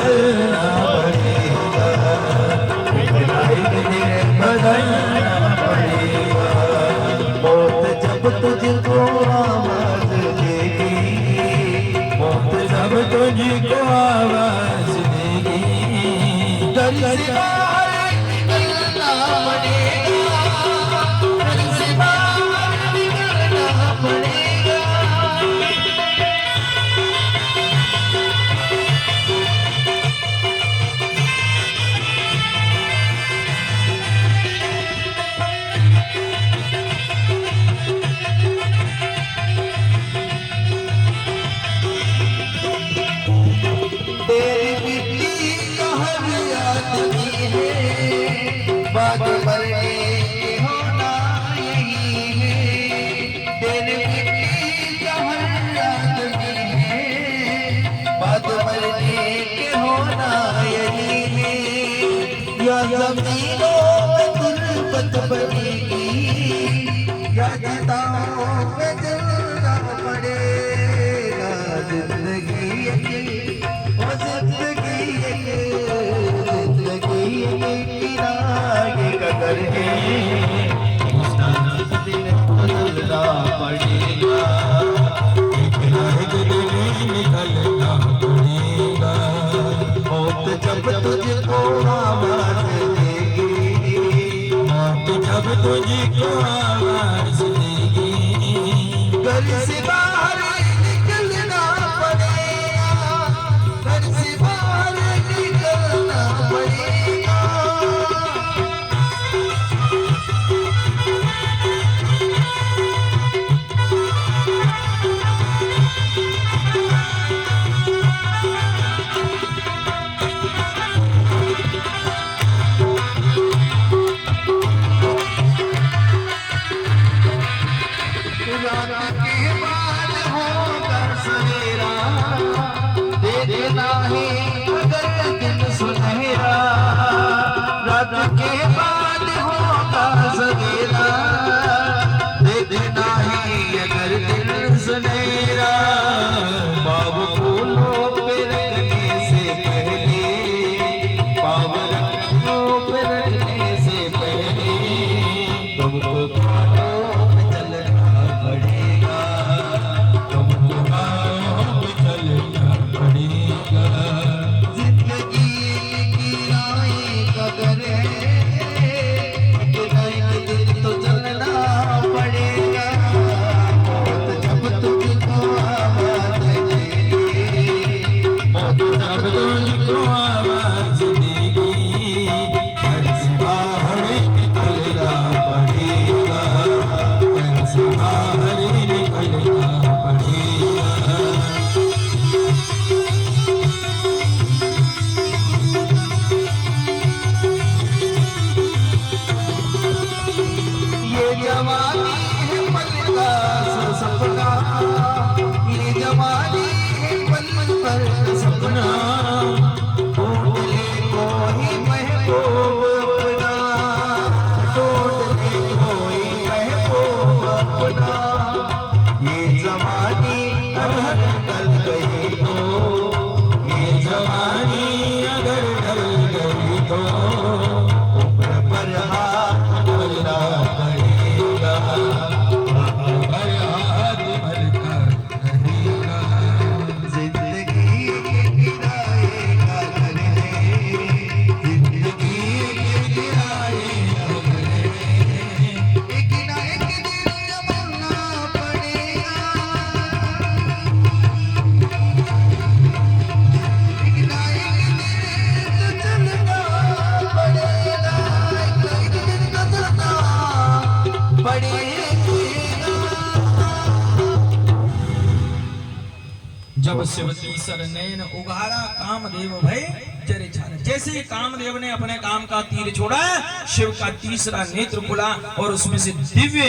निकलना पड़ेगा, एक दिन बदलना पड़ेगा। मौत जब तुझको आवाज देगी, मौत जब तुझको आवाज देगी, घर से बाहर निकलना पड़ेगा, घर से बाहर निकलना पड़ेगा। बात मरने की होना यही है, तेरे मिट्टी का हर आदमी है। बात मरने की होना यही है, या ज़मीनों में तुर्बत बनेगी, या चिताओं में जलना पड़ेगा। जिंदगी ओ जिंदगी कदर है, दिन बदलना पड़ेगा, एक दिन निकलना पड़ेगा। मौत जब तुझको आवाज देगी, मौत जब तुझको आवाज देगी, घर से बाहर निकलना पड़ेगा, घर से बाहर निकलना पड़ेगा। देखना है अगर दिन सुनहरा, रात के बाद होगा सवेरा। देखना है अगर दिन सुनहरा, पाव फूलों पे रखने से पहले, पाव रखों पे रखने से पहले, तुमको कांटों में चलना पड़ेगा, तुमको कांटों में चलना पड़ेगा। जिंदगी की राहें कदर है, एक दिन तो चलना पड़ेगा। मौत जब तुझको आवाज देगी, मौत जब तुझको आवाज देगी, घर से बाहर निकलना पड़ेगा, घर से बाहर निकलना पड़ेगा। ये जवानी है पल का सपना, ये जवानी है पल पर सपना। ढूंढ ले कोई महबूब अपना, ढूंढ ले कोई महबूब अपना। ये जवानी अगर ढल गई तो, ये जवानी अगर ढल गई तो, ऊपर पर हाथ डालना पड़ेगा, ऊपर पर हाथ डालना पड़ेगा। जिंदगी के किराए का घर है, जिंदगी के किराए का घर है, एक ना एक दिन जमना पड़ेगा, एक ना एक दिन तो चलना पड़ेगा, एक दिन तो चलना पड़ेगा। जब शिवती सरनैन उघारा कामदेव भय जरे झारे। जैसे ही कामदेव ने अपने काम का तीर छोड़ा, शिव का तीसरा नेत्र खुला और उसमें से दिव्य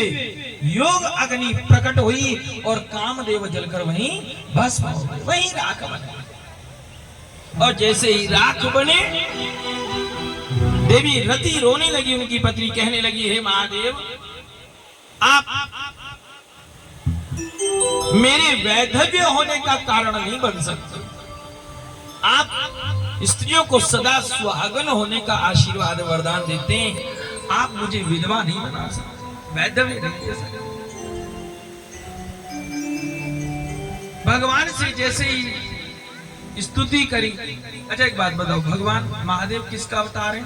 योग अग्नि प्रकट हुई और कामदेव जलकर वहीं भस्म हो गए, वहीं राख बने। और जैसे ही राख बने, देवी रति रोने लगी, उनकी पत्नी कहने लगी, हे महादेव, आप मेरे वैधव्य होने का कारण नहीं बन सकते। आप स्त्रियों को सदा सुहागन होने का आशीर्वाद वरदान देते हैं। आप मुझे विधवा नहीं बना सकते, वैधव्य नहीं दे सकते। भगवान से जैसे ही स्तुति करी। अच्छा एक बात बताओ, भगवान महादेव किसका अवतार है?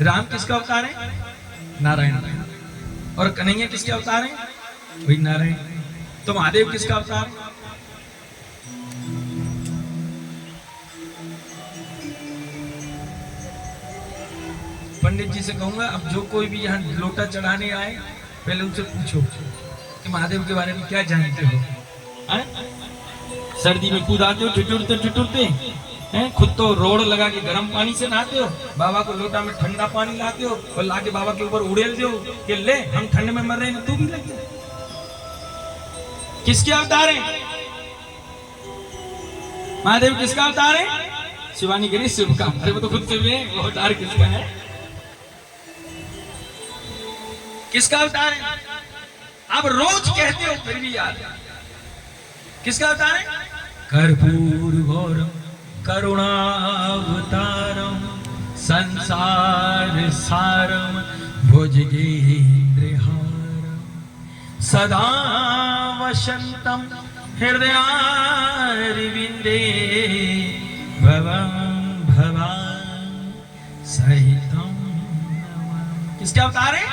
राम किसका अवतार है? नारायण। और कन्हैया किसके अवतार है? वही नारायण। तो महादेव किसका अवतार है? पंडित जी से कहूंगा, अब जो कोई भी यहाँ लोटा चढ़ाने आए पहले उनसे पूछो कि महादेव के बारे में क्या जानते हो। सर्दी में कूद आते हो ठिठुरते हैं, खुद तो रोड लगा के गर्म पानी से नहाते हो, बाबा को लोटा में ठंडा पानी लाते हो और लाके बाबा के ऊपर उड़ेल दो कि ले हम ठंड में मर रहे हैं, तू भी लग जा। किसके अवतार है महादेव? किसका अवतार है? शिवानी गिरी शिव का। अरे वो तो खुद शिव है, वो अवतार किसका है? किसका अवतार है? आप रोज कहते हो फिर भी याद है। किसका अवतार है? कर्पूर गौरम करुणावतारम संसार सारम भुजगेन्द्रहारम सदा वसंतम हृदयारविंदे भवं भवान सहितम। किसके अवतार है?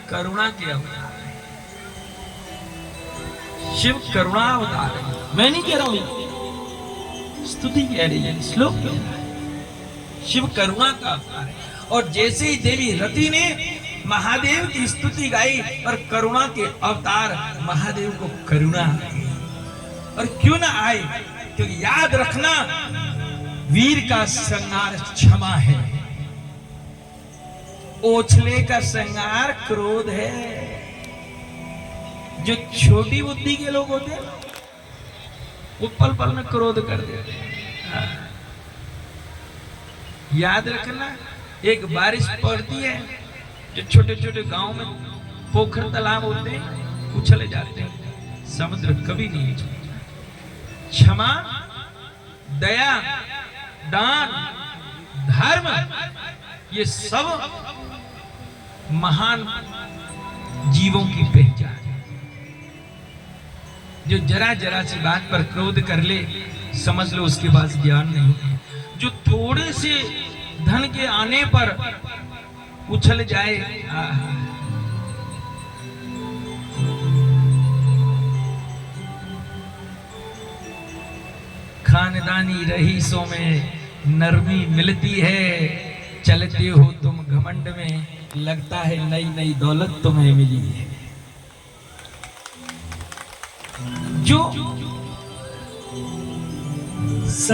करुणा के अवतार। शिव करुणा अवतार है। मैं नहीं कह रहा हूं, स्तुति कह रही है, श्लोक कह रहा है। शिव करुणा का अवतार है। और जैसे ही देवी रति ने महादेव की स्तुति गाई और करुणा के अवतार महादेव को करुणा आई। और क्यों ना आए? क्योंकि याद रखना, वीर का श्रृंगार क्षमा है, ओछले का श्रृंगार क्रोध है। जो छोटी बुद्धि के लोग होते हैं वो पल पल में क्रोध कर देते हैं। याद रखना, एक बारिश पड़ती है, जो छोटे छोटे गांव में पोखर तालाब होते हैं उछले जाते हैं, समुद्र कभी नहीं छूटता। क्षमा, दया, दान, धर्म, ये सब महान जीवों की पहचान है। जो जरा जरा सी बात पर क्रोध कर ले, समझ लो उसके पास ज्ञान नहीं है। जो थोड़े से धन के आने पर उछल जाए, खानदानी रईसों में नरमी मिलती है, चलते हो तुम घमंड में, लगता है नई नई दौलत तुम्हें मिली है। जो